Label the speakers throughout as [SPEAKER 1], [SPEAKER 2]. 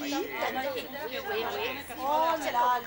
[SPEAKER 1] qui?
[SPEAKER 2] Oui, oui.
[SPEAKER 1] Oh là là.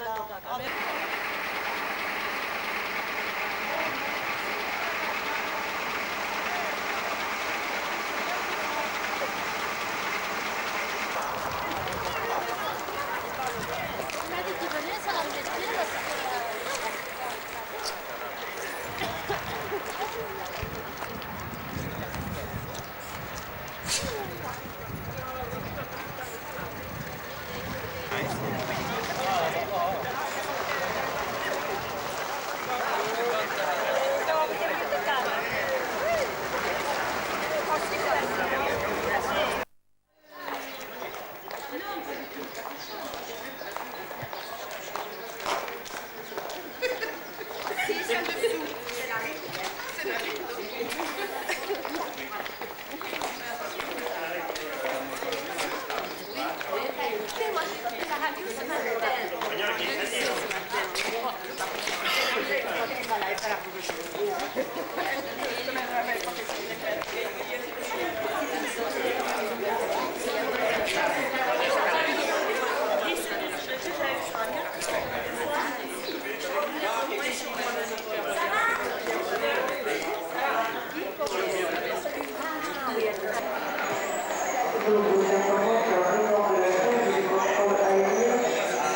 [SPEAKER 3] Nous vous informons que le réglementaire du contrôle aérien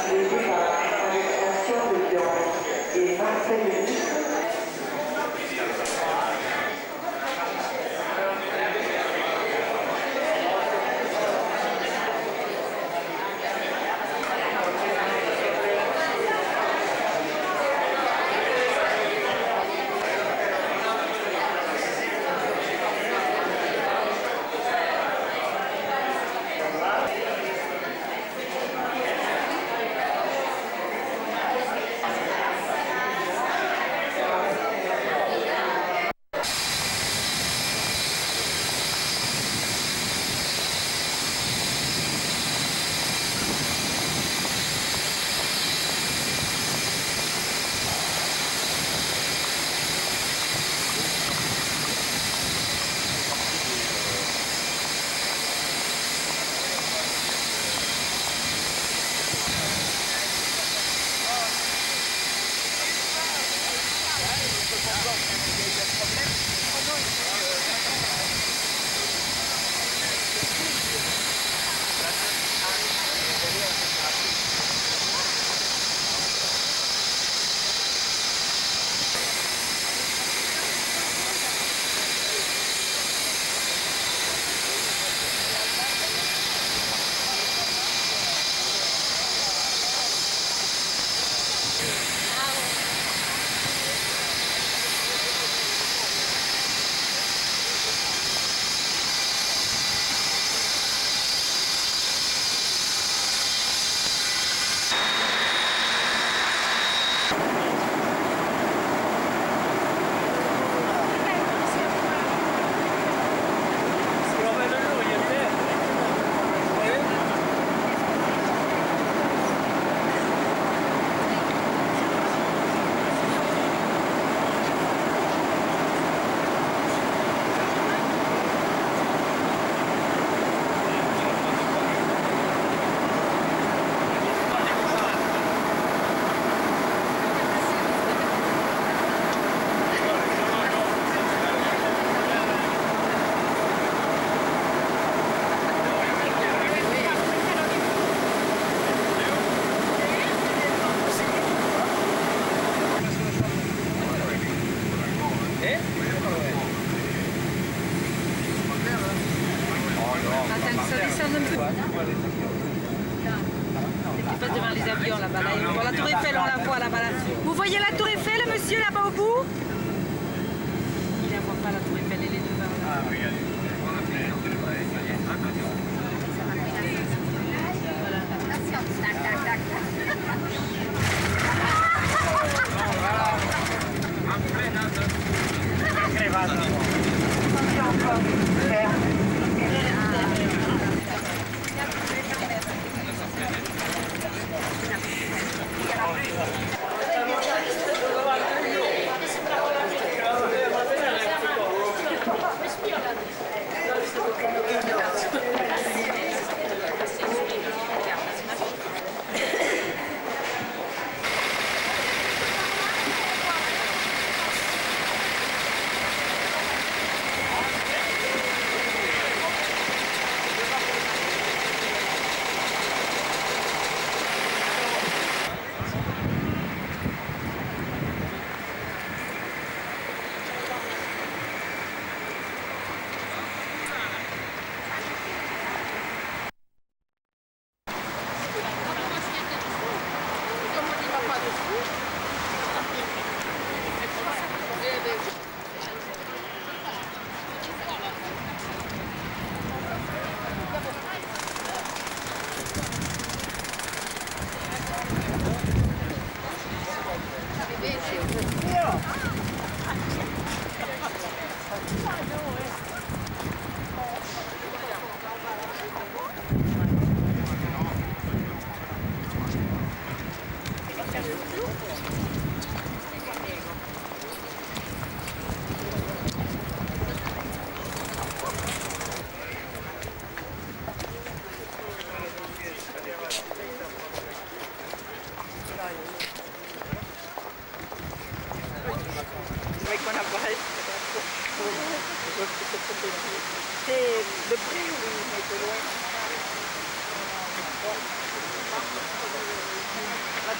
[SPEAKER 3] est dû par l'arrestation de Lyon et Marseille.
[SPEAKER 4] Passe devant les avions là-bas. Là. On voit la tour Eiffel, on la voit là-bas. Là. Vous voyez la tour Eiffel, monsieur, là-bas au bout? Il ne voit pas la tour Eiffel, elle est devant. Là. Ah, regardez.
[SPEAKER 3] Voilà.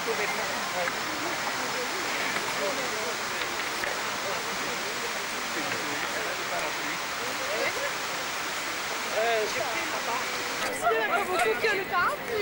[SPEAKER 1] Il n'y en a pas beaucoup que le parti.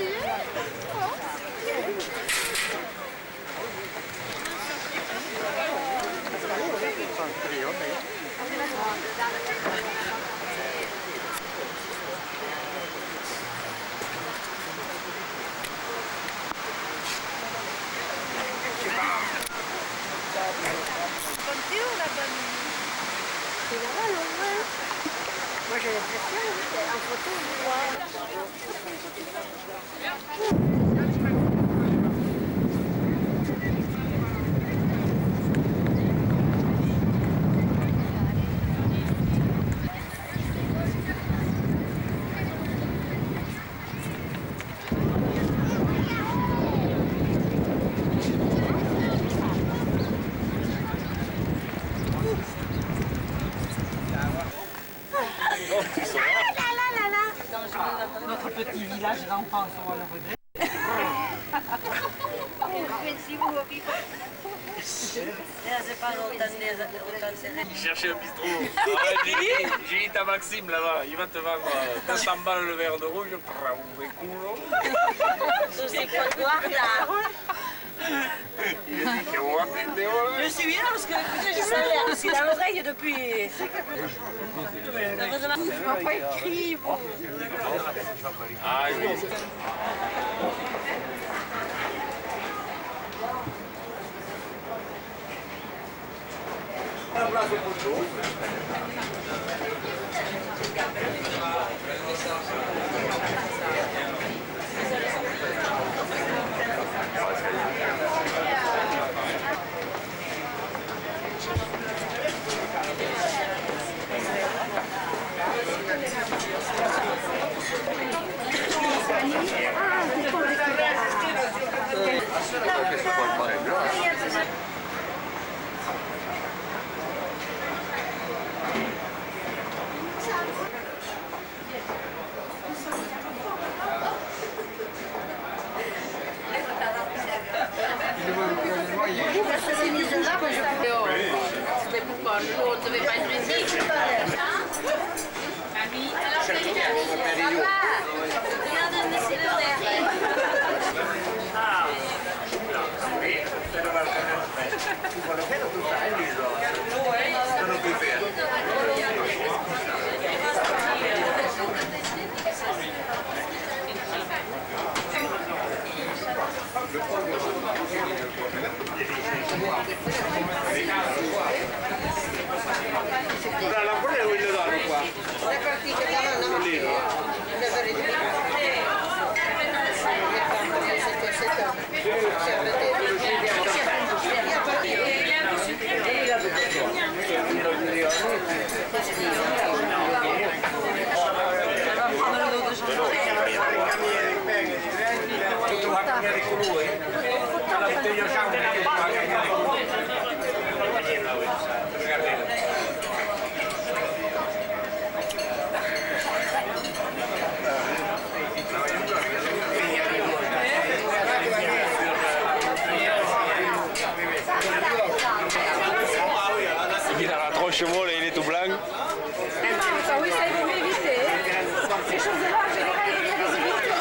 [SPEAKER 1] La bonne. C'est là-bas, loin. Moi, j'ai l'impression en photo,
[SPEAKER 4] Notre petit village d'enfants, on le regret.
[SPEAKER 5] Il cherchait un bistrot. J'ai dit à Maxime là-bas, il va te vendre 200 balles le verre de rouge.
[SPEAKER 2] C'est quoi de guarda?
[SPEAKER 5] Il a dit que vous attendez.
[SPEAKER 2] Je suis bien parce que écoutez, j'ai ça l'air aussi dans l'oreille depuis. Heureusement.
[SPEAKER 1] je ne vais pas écrire. Bon.
[SPEAKER 5] Ah oui.
[SPEAKER 2] C'était pourquoi nous, on ne devait pas être ici. Ami, alors je vais dire, regarde, monsieur le maire.
[SPEAKER 5] La quella voglio dare qua.
[SPEAKER 1] Le partite che danno le
[SPEAKER 5] Tu vas cambiare con lui? La bottiglia cambia che tu vai cambiare con lui. Il a la tronche molle et il est tout blanc.
[SPEAKER 1] Oui, ça il vaut mieux éviter. Ces choses-là, en général, il vaut mieux les éviter.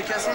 [SPEAKER 6] est cassé.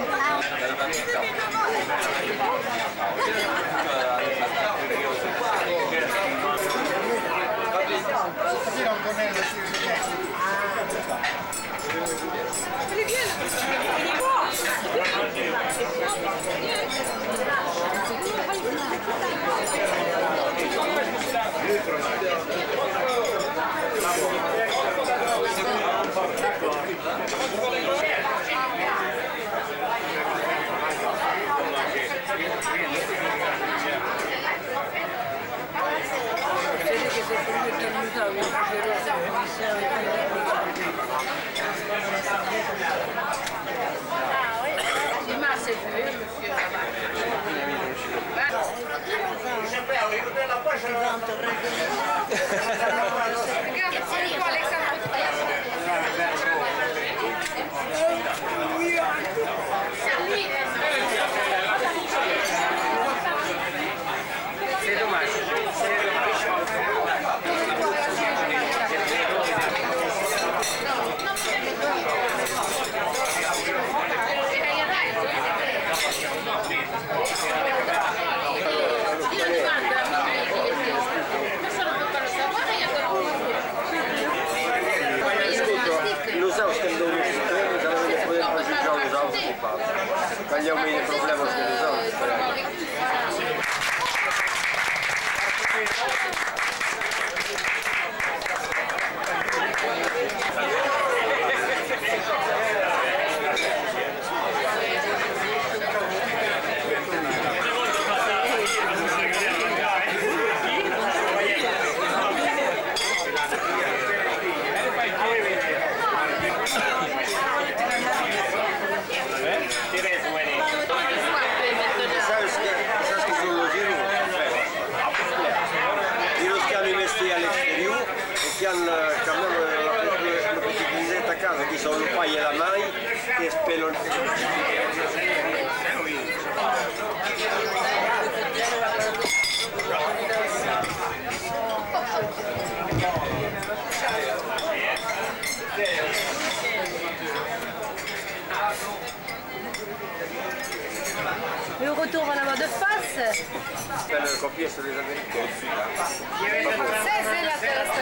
[SPEAKER 7] Lo sai, quando avevano problemi con il gioco, tagliamo il problema con il gioco. Qui sono le paille e la maille che spelano.
[SPEAKER 1] Le retour vers la mode de face.
[SPEAKER 7] Per le copie sono le americane.
[SPEAKER 1] C'est la terrestre.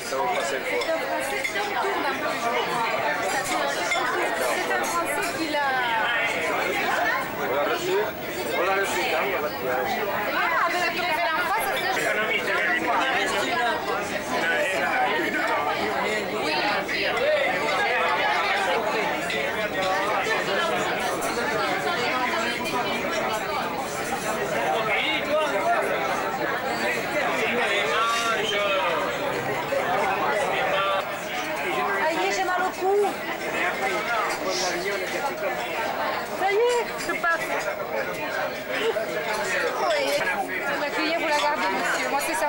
[SPEAKER 7] Stavo passando fuori.
[SPEAKER 1] C'est un Français qui l'a...
[SPEAKER 7] On l'a reçu quand on l'a tiré.
[SPEAKER 1] Ah, mais la tour Eiffel en face, j'ai mal au cou. Ça y est, je passe. La cuillère, vous la gardez, monsieur. Moi, c'est ça.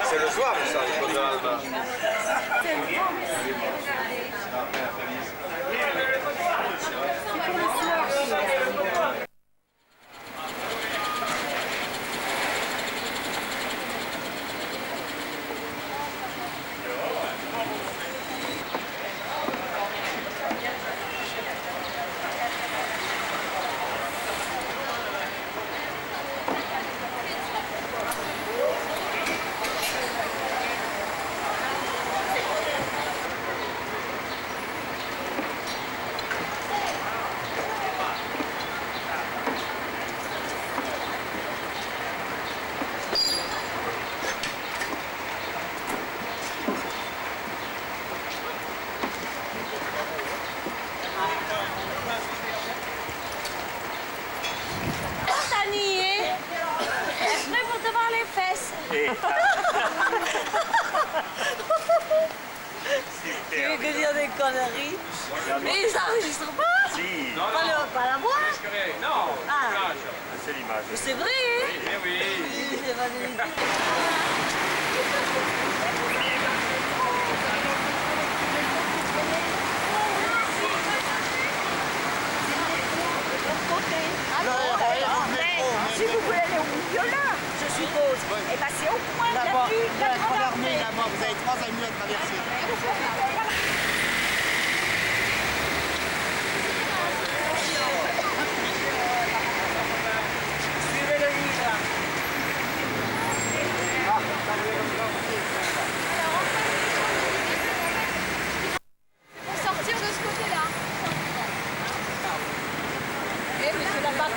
[SPEAKER 7] C'est le soir ça, il faut de l'Alba.
[SPEAKER 2] Tu veux que dire des conneries? Mais ils n'enregistrent pas?
[SPEAKER 5] Si.
[SPEAKER 2] On ne va pas la voir?
[SPEAKER 5] Non.
[SPEAKER 2] Ah.
[SPEAKER 5] c'est l'image.
[SPEAKER 2] C'est vrai, hein?
[SPEAKER 5] Eh oui.
[SPEAKER 2] C'est pas des-
[SPEAKER 1] Si vous voulez aller au milieu là, je suppose, et ben c'est au coin de la vue, la grande armée.
[SPEAKER 6] là-bas, vous avez 3 avenues à traverser.
[SPEAKER 2] Suivez le livre.
[SPEAKER 1] Pour sortir de ce côté-là. Et monsieur là-bas,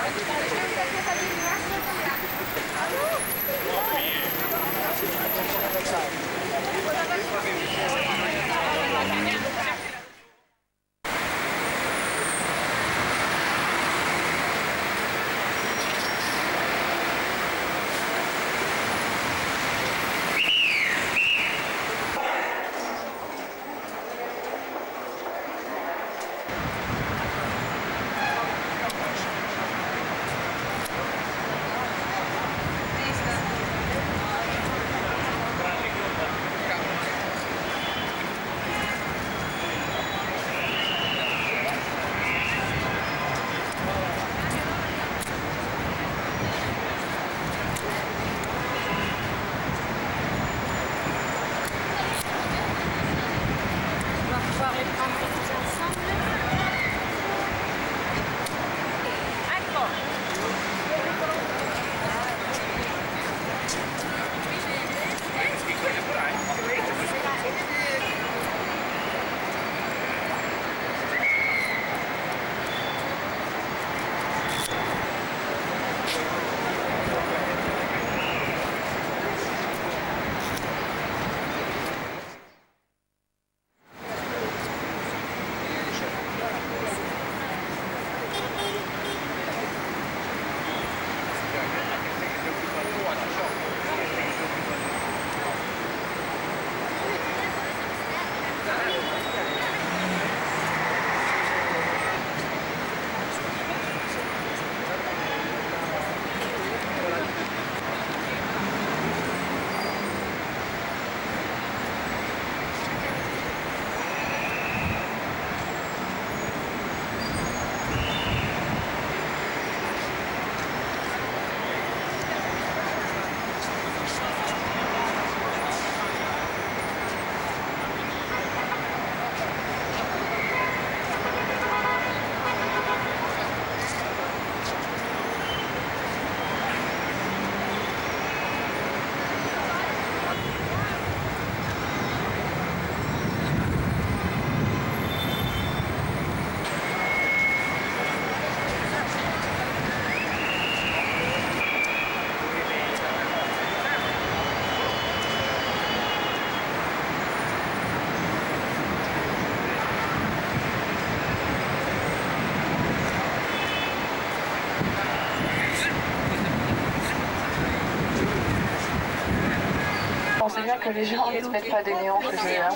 [SPEAKER 8] On sait bien que les gens ne se mettent pas des néons chez eux. Hein.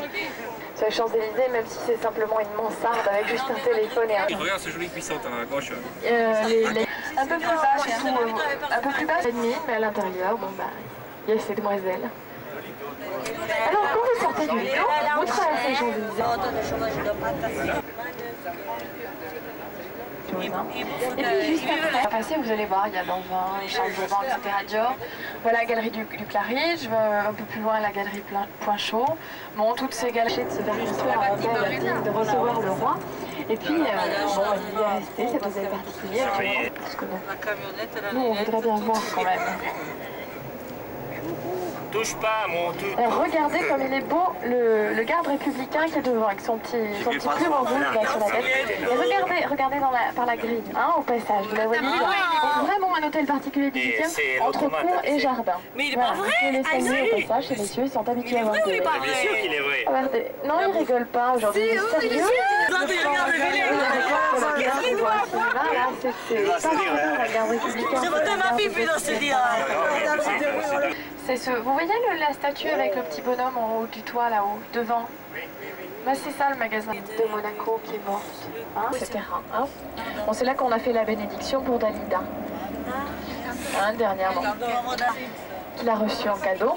[SPEAKER 8] Sur les Champs-Élysées, même si c'est simplement une mansarde avec juste un téléphone et un...
[SPEAKER 5] Regarde ce joli cuisson à gauche.
[SPEAKER 8] Un peu plus bas, surtout, un peu plus bas, c'est demi, mais à l'intérieur, bon bah, il y a ces demoiselles. Alors, quand vous sortez du métro, vous traversez les Champs-Élysées. Et puis juste après passer, vous allez voir, il y a l'Envin, les chambres de vent, etc. Dior. Voilà la galerie du Claridge, un peu plus loin la galerie Point Chaud. Bon, toutes ces galeries de se faire construire de recevoir le roi. Et puis, bon, il est resté, cet hôtel particulier actuellement. Parce que nous, on voudrait bien voir quand même.
[SPEAKER 5] Touche pas, mon tout.
[SPEAKER 8] Alors, regardez comme il est beau le garde républicain qui est devant avec son petit plume en boule là sur la tête. Et regardez par la grille, hein, au passage. Vous la voyez là. Vraiment un hôtel particulier du 8e entre cour et jardin.
[SPEAKER 2] Mais il est pas vrai.
[SPEAKER 8] Les saluer au passage, ces messieurs, ils sont habitués à voir des...
[SPEAKER 5] Bien sûr qu'il est vrai.
[SPEAKER 8] Regardez. Non, ils rigolent pas aujourd'hui. Sérieux?
[SPEAKER 2] C'est votre ma pipe dans ce dire.
[SPEAKER 8] C'est ce... Vous voyez la statue avec le petit bonhomme en haut du toit là-haut, devant? Bah, c'est ça le magasin de Monaco qui est morte, hein, etc. Hein. Bon, c'est là qu'on a fait la bénédiction pour Dalida. hein, dernièrement, qu'il a reçu en cadeau.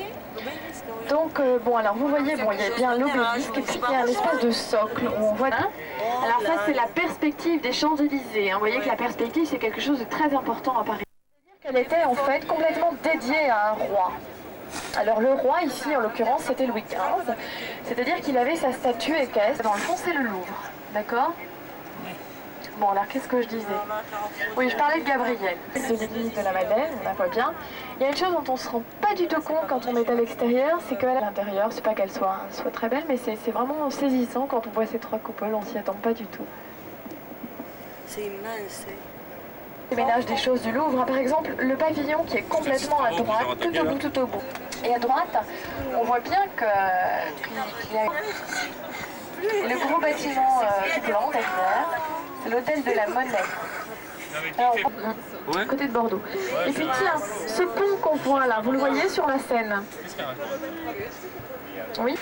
[SPEAKER 8] Donc, bon, alors vous voyez, bon, il y a bien l'obélisque et puis il y a un espèce de socle où on voit... Hein, alors ça, c'est la perspective des Champs-Élysées. Hein. Vous voyez que la perspective, c'est quelque chose de très important à Paris. C'est-à-dire qu'elle était en fait complètement dédiée à un roi. Alors le roi, ici, en l'occurrence, c'était Louis XV. C'est-à-dire qu'il avait sa statue équestre. Dans le fond, c'est le Louvre. D'accord ? Bon, alors qu'est-ce que je disais? Oui, je parlais de Gabrielle, de l'église de la Madeleine, on la voit bien. Il y a une chose dont on ne se rend pas du tout compte quand on est à l'extérieur, c'est qu'à l'intérieur, c'est pas qu'elle soit très belle, mais c'est vraiment saisissant quand on voit ces trois coupoles, on s'y attend pas du tout.
[SPEAKER 2] C'est immense.
[SPEAKER 8] Les ménages des choses du Louvre, par exemple, le pavillon qui est complètement à droite, tout au bout. Et à droite, on voit bien qu'il y a le gros bâtiment tout blanc derrière. C'est l'hôtel de la Monnaie, alors, à côté de Bordeaux. Et puis tiens, ce pont qu'on voit là, vous le voyez sur la Seine? Oui.
[SPEAKER 1] Vous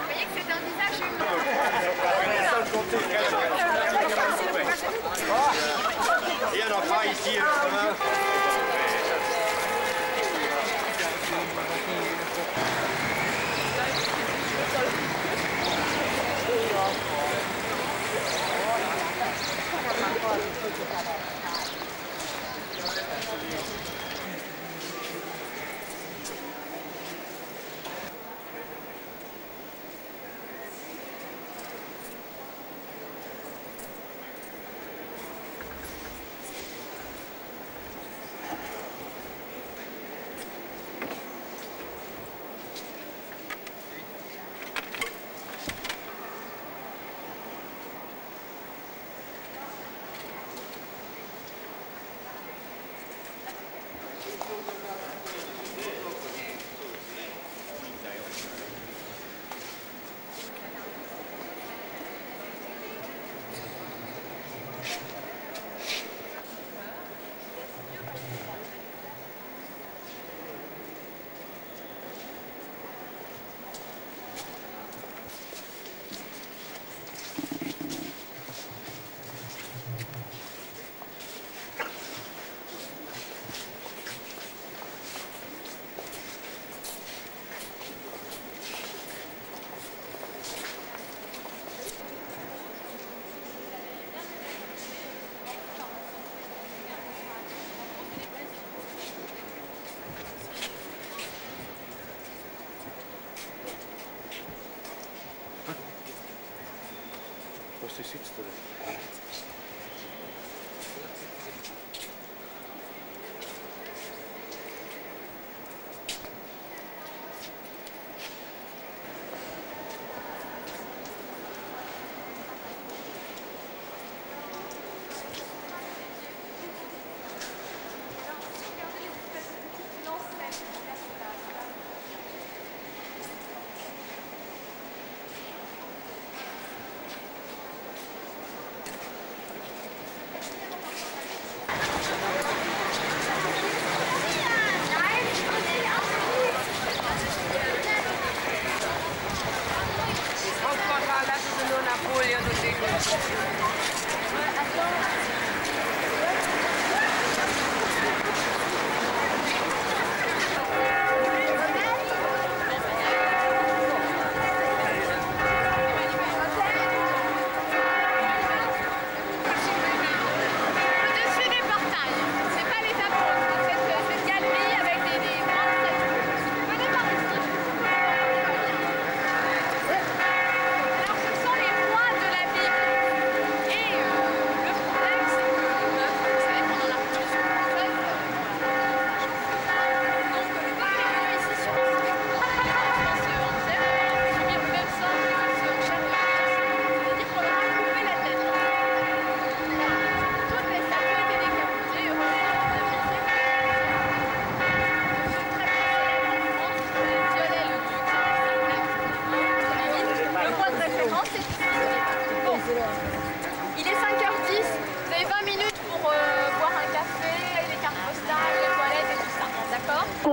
[SPEAKER 1] voyez que c'est un visage humain.
[SPEAKER 6] Et on en fera ici demain.
[SPEAKER 7] Questo esiste.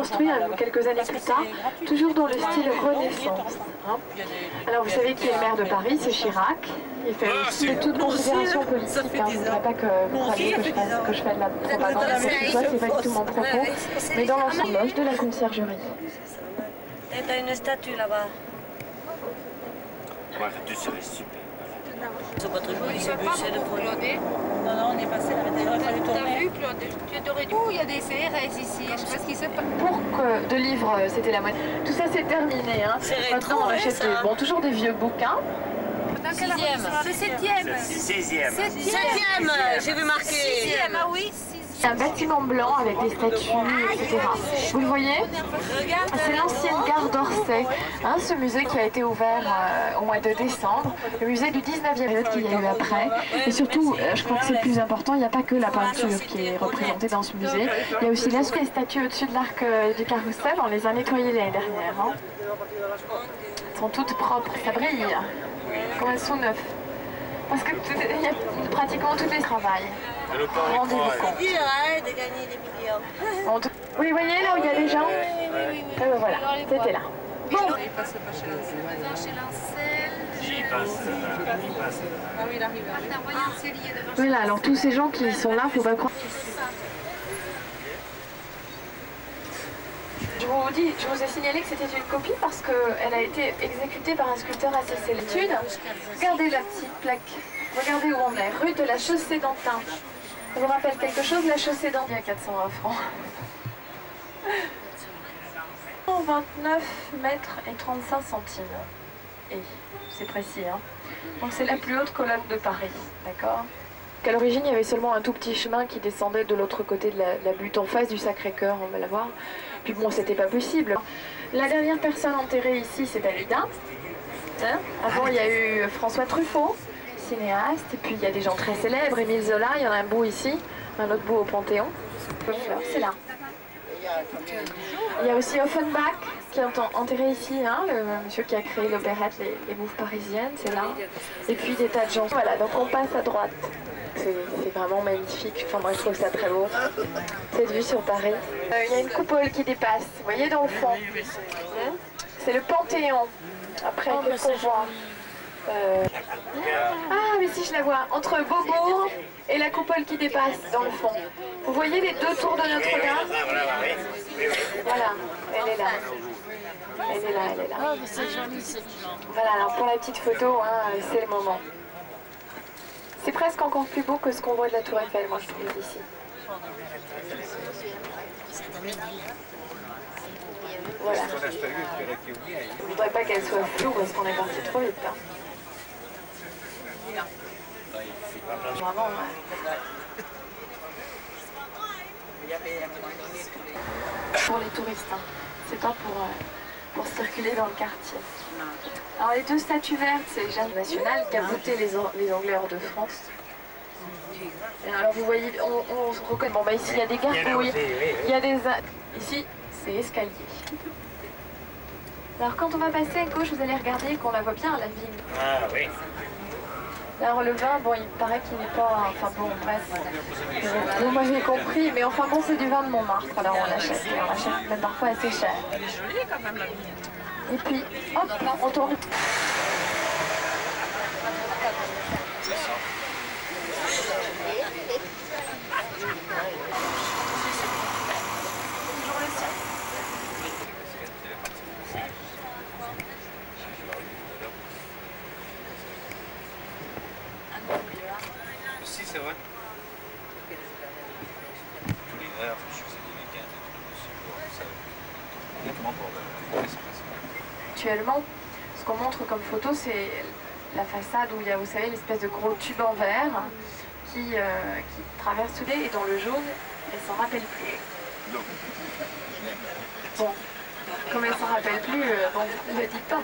[SPEAKER 8] construit quelques années plus tard, toujours dans le style Renaissance. Hein. Alors vous savez qui est le maire de Paris, c'est Chirac. Il fait aussi toute considération politique. Hein. Je ne voudrais pas que vous croyiez que je fais de la propagande ou quoi que ce soit, c'est pas du tout mon propos. Mais dans l'ensemble de la conciergerie.
[SPEAKER 2] Et t'as une statue là-bas.
[SPEAKER 6] Ouais, tu serais super.
[SPEAKER 2] C'est pas très joli, c'est de produit.
[SPEAKER 1] Non,
[SPEAKER 2] Non, on est passé là, mais il aurait fallu
[SPEAKER 1] t'as
[SPEAKER 2] tourner.
[SPEAKER 1] vu, Claude? Tu aurais dû. Il y a des CRS ici, je sais pas ce qui se passe.
[SPEAKER 8] Pour que de livres, c'était la moitié. Tout ça, c'est terminé. Hein.
[SPEAKER 2] C'est rétro,
[SPEAKER 8] Maintenant, on
[SPEAKER 2] ouais,
[SPEAKER 8] achète
[SPEAKER 2] ça.
[SPEAKER 8] bon, toujours des vieux bouquins.
[SPEAKER 1] Le 7e.
[SPEAKER 6] 16e.
[SPEAKER 2] 7e, j'ai vu marquer.
[SPEAKER 1] 6e, ah oui.
[SPEAKER 8] Un bâtiment blanc avec des statues, etc. Vous le voyez? C'est l'ancienne gare d'Orsay, hein, ce musée qui a été ouvert au mois de décembre, le musée du 19e qu'il y a eu après. Et surtout, je crois que c'est le plus important, il n'y a pas que la peinture qui est représentée dans ce musée, il y a aussi les statues au-dessus de l'arc du carrousel, on les a nettoyées l'année dernière. Hein. Elles sont toutes propres, ça brille, comme elles sont neuves. Parce que il y a pratiquement tous les travails. Rendez-vous compte.
[SPEAKER 2] C'est dur, hein, de gagner des millions.
[SPEAKER 8] Oui, vous voyez là où il y a les gens? Ben voilà, c'était là. Bon.
[SPEAKER 1] Il passe pas chez Lancel.
[SPEAKER 6] J'y passe.
[SPEAKER 1] Ah oui, il arrive.
[SPEAKER 8] Voilà, alors tous ces gens qui sont là, faut pas croire. Je vous ai signalé que c'était une copie parce qu'elle a été exécutée par un sculpteur assez célèbre. Regardez la petite plaque, regardez où on est, rue de la Chaussée-d'Antin. Ça vous rappelle quelque chose, la Chaussée-d'Antin? Il y a 420 francs. 29 mètres et 35 centimes. Et c'est précis, hein. Donc c'est la plus haute colonne de Paris, d'accord? À l'origine, il y avait seulement un tout petit chemin qui descendait de l'autre côté de la butte en face du Sacré-Cœur, on va la voir. Puis bon, c'était pas possible. La dernière personne enterrée ici, c'est Dalida. Hein? Avant, il y a eu François Truffaut, cinéaste. Et puis, il y a des gens très célèbres. Émile Zola, il y en a un bout ici, un autre bout au Panthéon. C'est là. Il y a aussi Offenbach, qui est enterré ici, hein, le monsieur qui a créé l'opérette Les Bouffes Parisiennes, c'est là. Et puis des tas de gens. Voilà, donc on passe à droite. C'est vraiment magnifique, enfin moi je trouve ça très beau, cette vue sur Paris. Il y a une coupole qui dépasse, vous voyez dans le fond, c'est le Panthéon, après qu'est-ce qu'on voit Ah mais si je la vois, entre Beaubourg et la coupole qui dépasse dans le fond. Vous voyez les deux tours de Notre-Dame? Voilà, elle est là. Elle est là, elle est là. Voilà, alors pour la petite photo, hein, c'est le moment. C'est presque encore plus beau que ce qu'on voit de la Tour Eiffel, moi je trouve d'ici. Voilà. Je ne voudrais pas qu'elle soit floue parce qu'on est parti trop vite. Hein. Vraiment, pour les touristes, hein. C'est pas pour circuler dans le quartier. Alors les deux statues vertes, c'est Jeanne National qui a bouté les Anglais hors de France. Et alors vous voyez, on se reconnaît. Bon bah ici il y a des gargouilles, il y a des... Ici c'est escalier. Alors quand on va passer à gauche, vous allez regarder qu'on la voit bien la ville.
[SPEAKER 6] Ah oui.
[SPEAKER 8] Alors le vin, bon il paraît qu'il n'est pas... Enfin bon bref. Bon moi j'ai compris, mais enfin bon c'est du vin de Montmartre, alors on l'achète. Et on l'achète même parfois assez cher.
[SPEAKER 2] Elle est jolie quand même la ville.
[SPEAKER 8] Et puis, hop, on tourne.
[SPEAKER 6] Si, c'est vrai. Tous les heures, je faisais des week-ends.
[SPEAKER 8] Actuellement, ce qu'on montre comme photo, c'est la façade où il y a, vous savez, l'espèce de gros tube en verre qui traverse tout et dans le jaune, elle s'en rappelle plus.
[SPEAKER 6] Non.
[SPEAKER 8] Bon, comme elle s'en rappelle plus, bon, ne le dites pas.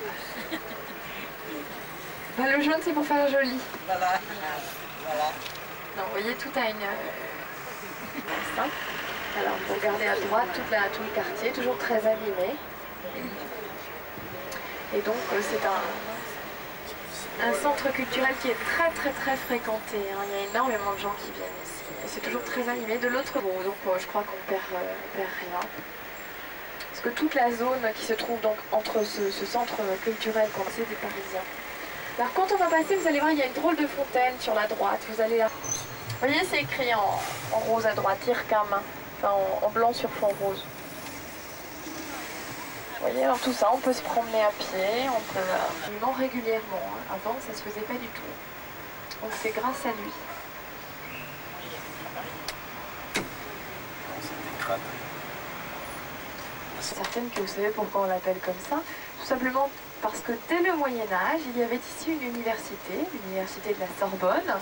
[SPEAKER 8] Ben, le jaune, c'est pour faire joli.
[SPEAKER 2] Voilà. Voilà.
[SPEAKER 8] Non, vous voyez, tout a une... Alors, vous regardez à droite, tout le quartier, toujours très abîmé. Et donc, c'est un centre culturel qui est très très très fréquenté. Hein. Il y a énormément de gens qui viennent ici. C'est toujours très animé. De l'autre, bon, donc je crois qu'on perd rien. que toute la zone qui se trouve donc entre ce centre culturel qu'on sait des Parisiens. Alors quand on va passer, vous allez voir, il y a une drôle de fontaine sur la droite. Vous allez là. Vous voyez, c'est écrit en rose à droite, IRCAM, enfin en blanc sur fond rose. Vous voyez, alors tout ça, on peut se promener à pied, on peut non régulièrement. Hein. Avant, ça se faisait pas du tout. Donc c'est grâce à lui. Certaines que vous savez pourquoi on l'appelle comme ça, tout simplement parce que dès le Moyen-Âge, il y avait ici une université, l'université de la Sorbonne.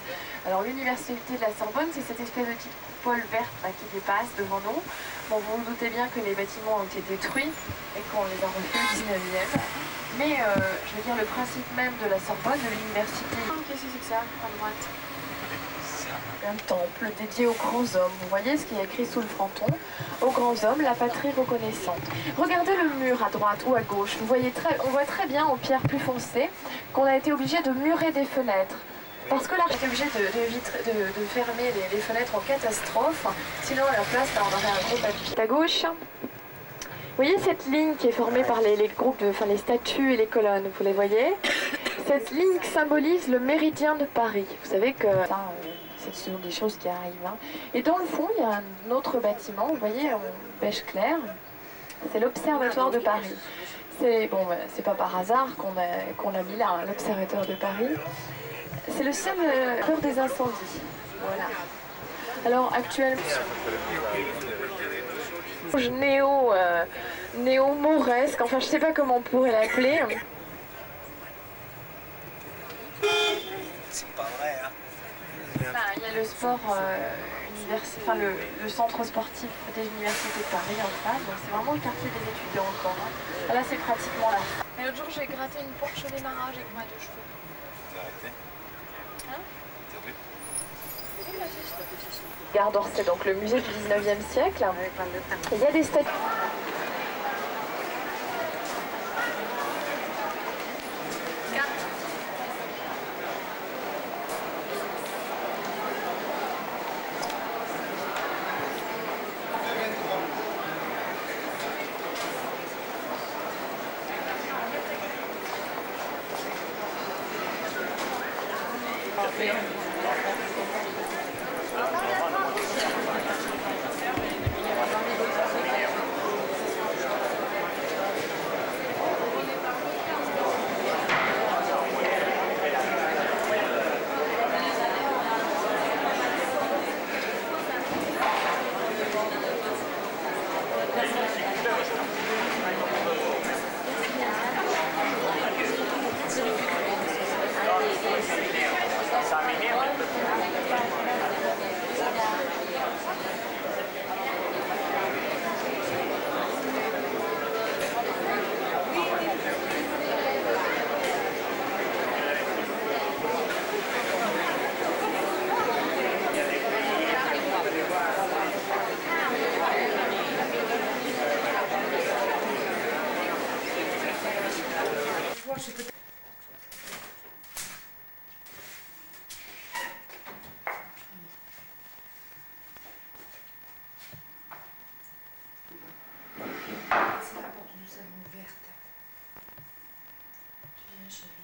[SPEAKER 8] Alors l'université de la Sorbonne, c'est cette espèce de petite coupole verte là, qui dépasse devant nous. Bon, vous vous doutez bien que les bâtiments ont été détruits et qu'on les a refait au 19e. Mais je veux dire, le principe même de la Sorbonne, de l'université... Qu'est-ce que c'est que ça, à droite ? Un temple dédié aux grands hommes. Vous voyez ce qui est écrit sous le fronton. Aux grands hommes, la patrie reconnaissante. Regardez le mur à droite ou à gauche. Vous voyez on voit très bien en pierre plus foncée qu'on a été obligé de murer des fenêtres. Parce que là, on était obligé de fermer les fenêtres en catastrophe. Sinon, à la place, là, on aurait un gros papier. À gauche, vous voyez cette ligne qui est formée par les groupes, les statues et les colonnes. Vous les voyez? Cette ligne symbolise le méridien de Paris. Vous savez que ce sont des choses qui arrivent. Hein. Et dans le fond, il y a un autre bâtiment, vous voyez, en beige clair. C'est l'Observatoire de Paris. C'est pas par hasard qu'on l'a mis là, hein, l'Observatoire de Paris. C'est le seul peur des incendies. Voilà. Alors actuellement, néo-mauresque, enfin je sais pas comment on pourrait l'appeler.
[SPEAKER 6] C'est pas vrai, hein.
[SPEAKER 8] Il y a le sport le centre sportif des universités de Paris en face, donc c'est vraiment le quartier des étudiants encore. Hein. Là c'est pratiquement là. Et l'autre jour j'ai gratté une Porsche au démarrage avec ma 2 cheveux.
[SPEAKER 6] Arrêtez.
[SPEAKER 8] Hein?
[SPEAKER 6] T'as vu?
[SPEAKER 8] Gare d'Orsay, donc le musée du 19e siècle. Il y a des statues.
[SPEAKER 1] C'est la porte du salon ouverte. Tu viens chez lui.